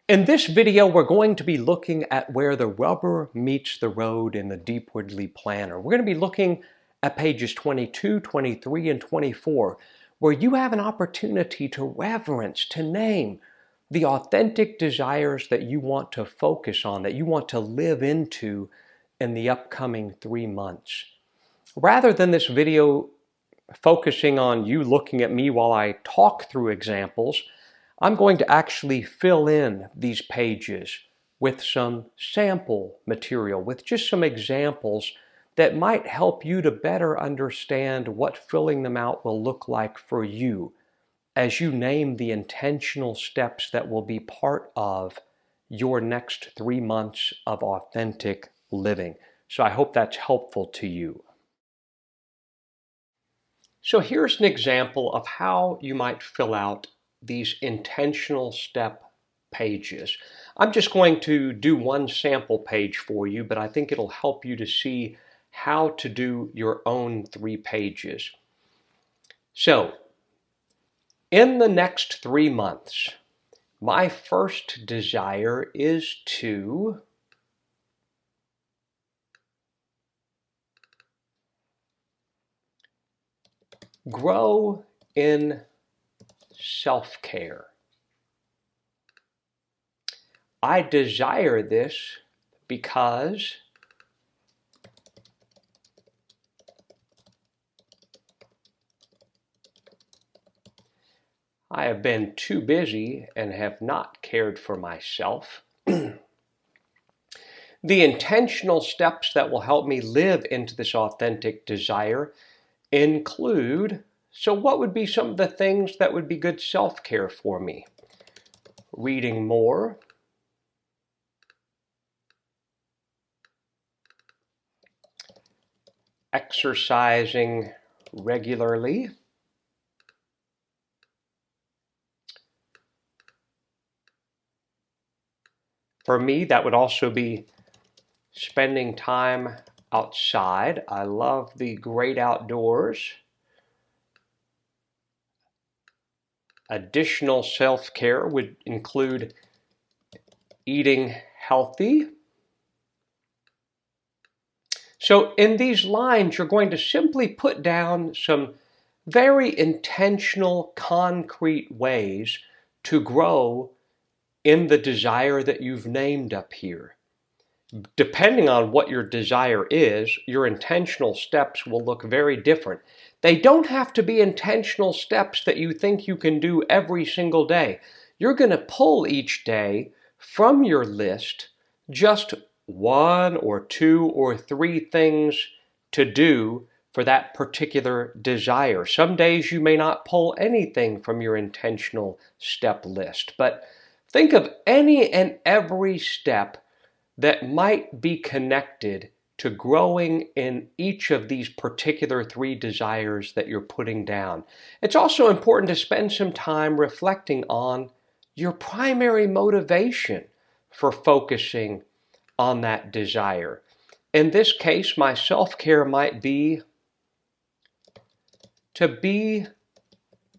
In this video, we're going to be looking at where the rubber meets the road in the Deep Woodley Planner. We're going to be looking at pages 22, 23, and 24, where you have an opportunity to reverence, to name the authentic desires that you want to focus on, that you want to live into in the upcoming 3 months. Rather than this video focusing on you looking at me while I talk through examples, I'm going to actually fill in these pages with some sample material, with just some examples that might help you to better understand what filling them out will look like for you as you name the intentional steps that will be part of your next 3 months of authentic living. So I hope that's helpful to you. So here's an example of how you might fill out these intentional step pages. I'm just going to do one sample page for you, but I think it'll help you to see how to do your own 3 pages. So, in the next 3 months, my first desire is to grow in self-care. I desire this because I have been too busy and have not cared for myself. The intentional steps that will help me live into this authentic desire include, so what would be some of the things that would be good self-care for me? Reading more, exercising regularly, for me, that would also be spending time outside. I love the great outdoors. Additional self-care would include eating healthy. So in these lines, you're going to simply put down some very intentional, concrete ways to grow in the desire that you've named up here. Depending on what your desire is, your intentional steps will look very different. They don't have to be intentional steps that you think you can do every single day. You're going to pull each day from your list just 1 or 2 or 3 things to do for that particular desire. Some days you may not pull anything from your intentional step list, but think of any and every step that might be connected to growing in each of these particular 3 desires that you're putting down. It's also important to spend some time reflecting on your primary motivation for focusing on that desire. In this case, my self-care might be to be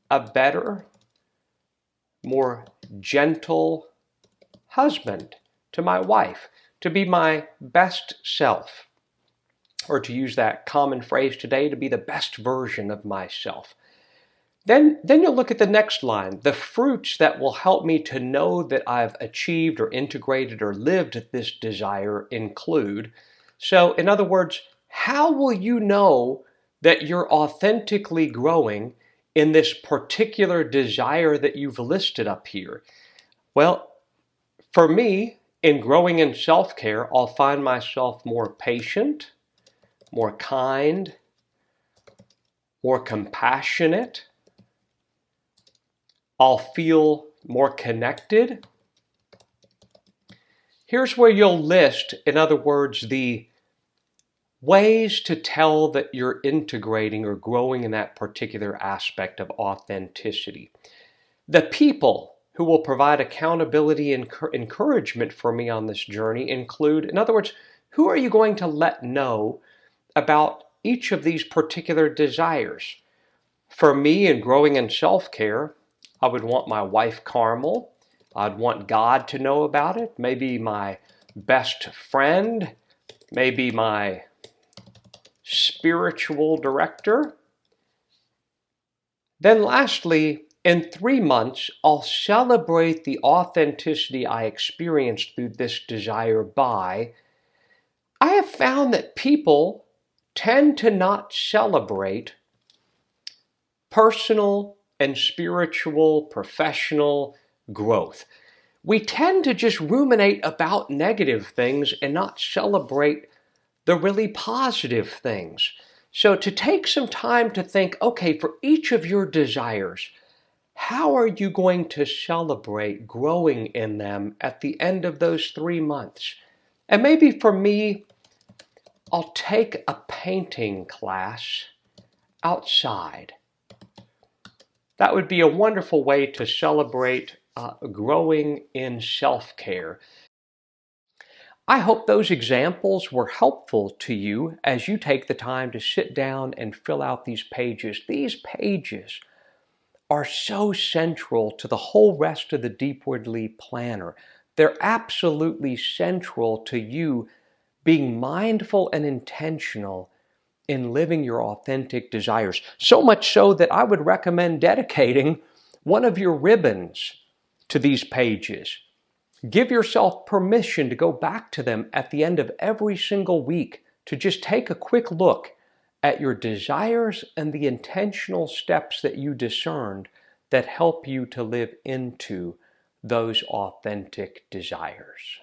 a better, more gentle husband to my wife, to be my best self, or to use that common phrase today, to be the best version of myself. Then you'll look at the next line. The fruits that will help me to know that I've achieved or integrated or lived this desire include. So in other words, how will you know that you're authentically growing in this particular desire that you've listed up here? Well, for me, in growing in self-care, I'll find myself more patient, more kind, more compassionate. I'll feel more connected. Here's where you'll list, in other words, the ways to tell that you're integrating or growing in that particular aspect of authenticity. The people who will provide accountability and encouragement for me on this journey include, in other words, who are you going to let know about each of these particular desires? For me, in growing in self-care, I would want my wife, Carmel. I'd want God to know about it, maybe my best friend, maybe my spiritual director. Then lastly, in 3 months, I'll celebrate the authenticity I experienced through this desire by. I have found that people tend to not celebrate personal and spiritual, professional growth. We tend to just ruminate about negative things and not celebrate the really positive things. So to take some time to think, okay, for each of your desires, how are you going to celebrate growing in them at the end of those 3 months? And maybe for me, I'll take a painting class outside. That would be a wonderful way to celebrate growing in self-care. I hope those examples were helpful to you as you take the time to sit down and fill out these pages. These pages are so central to the whole rest of the Deepwardly Planner. They're absolutely central to you being mindful and intentional in living your authentic desires. So much so that I would recommend dedicating one of your ribbons to these pages. Give yourself permission to go back to them at the end of every single week to just take a quick look at your desires and the intentional steps that you discerned that help you to live into those authentic desires.